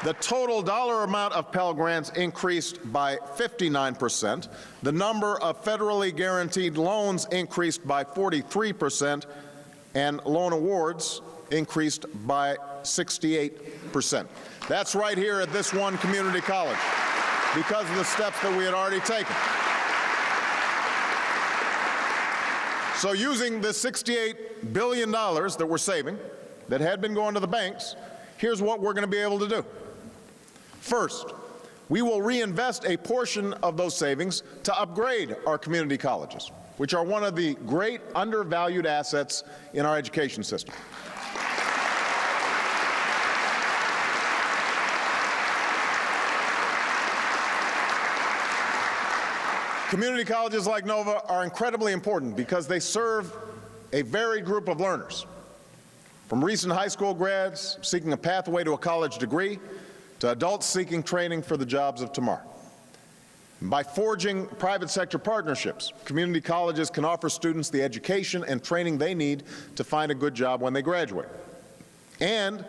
The total dollar amount of Pell Grants increased by 59%. The number of federally guaranteed loans increased by 43%, and loan awards increased by 68%. That's right here at this one community college, because of the steps that we had already taken. So using the $68 billion that we're saving, that had been going to the banks, here's what we're going to be able to do. First, we will reinvest a portion of those savings to upgrade our community colleges, which are one of the great undervalued assets in our education system. Community colleges like Nova are incredibly important because they serve a varied group of learners, from recent high school grads seeking a pathway to a college degree to adults seeking training for the jobs of tomorrow. By forging private sector partnerships, community colleges can offer students the education and training they need to find a good job when they graduate. And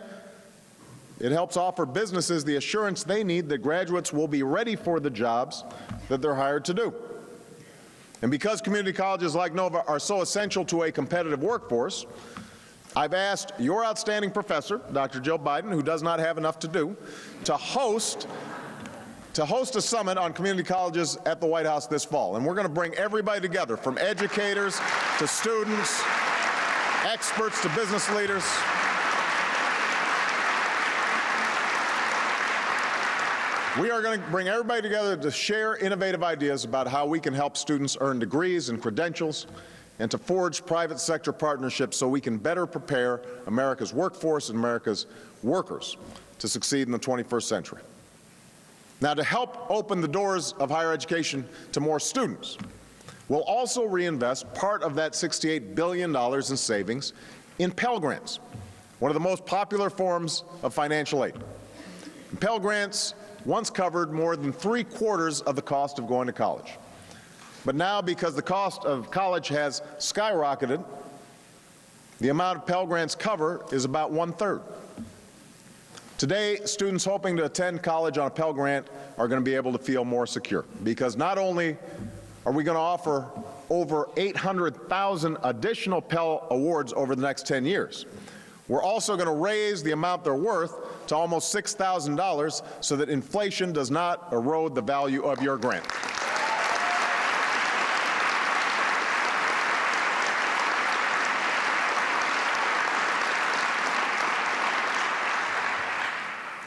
it helps offer businesses the assurance they need that graduates will be ready for the jobs that they're hired to do. And because community colleges like Nova are so essential to a competitive workforce, I've asked your outstanding professor, Dr. Jill Biden, who does not have enough to do, to host a summit on community colleges at the White House this fall. And we're going to bring everybody together, from educators to students, experts to business leaders. We are going to bring everybody together to share innovative ideas about how we can help students earn degrees and credentials, and to forge private sector partnerships so we can better prepare America's workforce and America's workers to succeed in the 21st century. Now, to help open the doors of higher education to more students, we'll also reinvest part of that $68 billion in savings in Pell Grants, one of the most popular forms of financial aid. Pell Grants once covered more than 3/4 of the cost of going to college. But now, because the cost of college has skyrocketed, the amount of Pell Grants cover is about 1/3. Today, students hoping to attend college on a Pell Grant are going to be able to feel more secure, because not only are we going to offer over 800,000 additional Pell Awards over the next 10 years, we're also going to raise the amount they're worth to almost $6,000 so that inflation does not erode the value of your grant.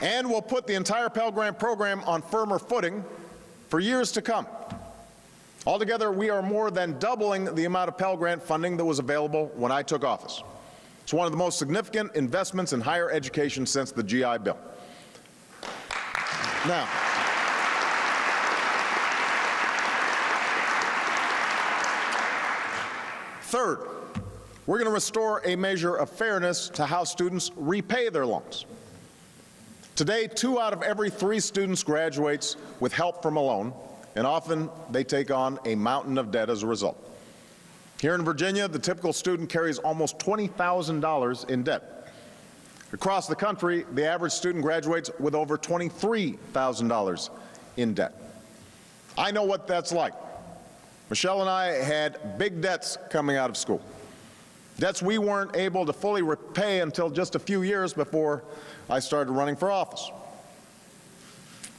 And we'll put the entire Pell Grant program on firmer footing for years to come. Altogether, we are more than doubling the amount of Pell Grant funding that was available when I took office. It's one of the most significant investments in higher education since the GI Bill. Now, third, we're going to restore a measure of fairness to how students repay their loans. Today, 2 out of every 3 students graduates with help from a loan, and often they take on a mountain of debt as a result. Here in Virginia, the typical student carries almost $20,000 in debt. Across the country, the average student graduates with over $23,000 in debt. I know what that's like. Michelle and I had big debts coming out of school. Debts we weren't able to fully repay until just a few years before I started running for office.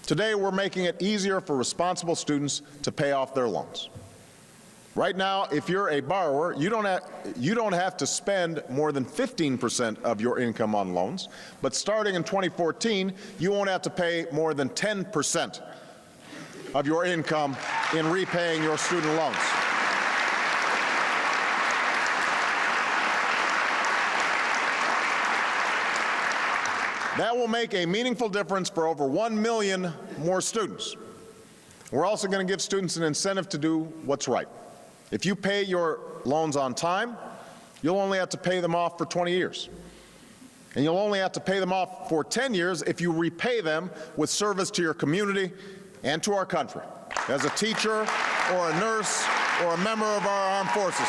Today, we're making it easier for responsible students to pay off their loans. Right now, if you're a borrower, you don't have to spend more than 15% of your income on loans, but starting in 2014, you won't have to pay more than 10% of your income in repaying your student loans. That will make a meaningful difference for over 1 million more students. We're also going to give students an incentive to do what's right. If you pay your loans on time, you'll only have to pay them off for 20 years. And you'll only have to pay them off for 10 years if you repay them with service to your community and to our country, as a teacher or a nurse or a member of our armed forces.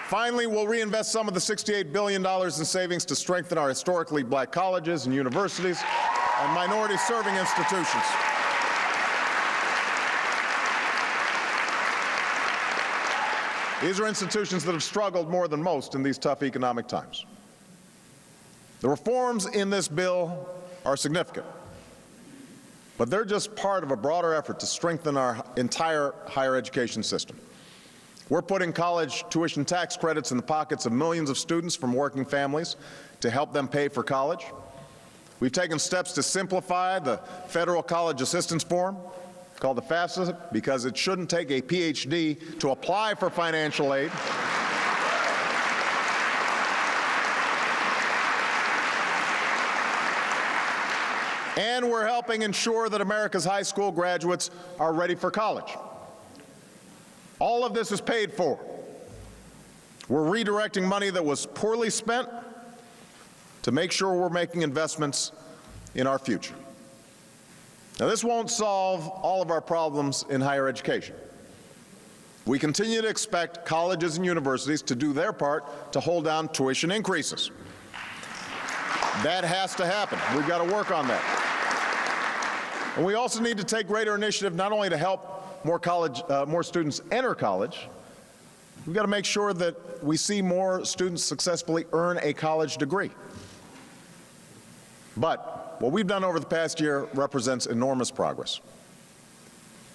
Finally, we'll reinvest some of the $68 billion in savings to strengthen our historically black colleges and universities and minority-serving institutions. These are institutions that have struggled more than most in these tough economic times. The reforms in this bill are significant, but they're just part of a broader effort to strengthen our entire higher education system. We're putting college tuition tax credits in the pockets of millions of students from working families to help them pay for college. We've taken steps to simplify the federal college assistance form, called the FAFSA, because it shouldn't take a PhD to apply for financial aid. And we're helping ensure that America's high school graduates are ready for college. All of this is paid for. We're redirecting money that was poorly spent to make sure we're making investments in our future. Now, this won't solve all of our problems in higher education. We continue to expect colleges and universities to do their part to hold down tuition increases. That has to happen. We've got to work on that. And we also need to take greater initiative not only to help more students enter college. We've got to make sure that we see more students successfully earn a college degree. But what we've done over the past year represents enormous progress.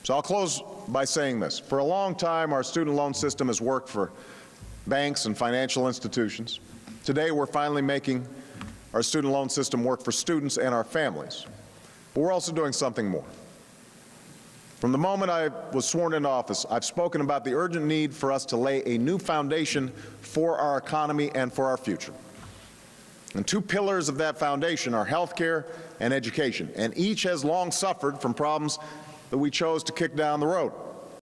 So I'll close by saying this. For a long time, our student loan system has worked for banks and financial institutions. Today, we're finally making our student loan system work for students and our families. But we're also doing something more. From the moment I was sworn into office, I've spoken about the urgent need for us to lay a new foundation for our economy and for our future. And two pillars of that foundation are health care and education, and each has long suffered from problems that we chose to kick down the road.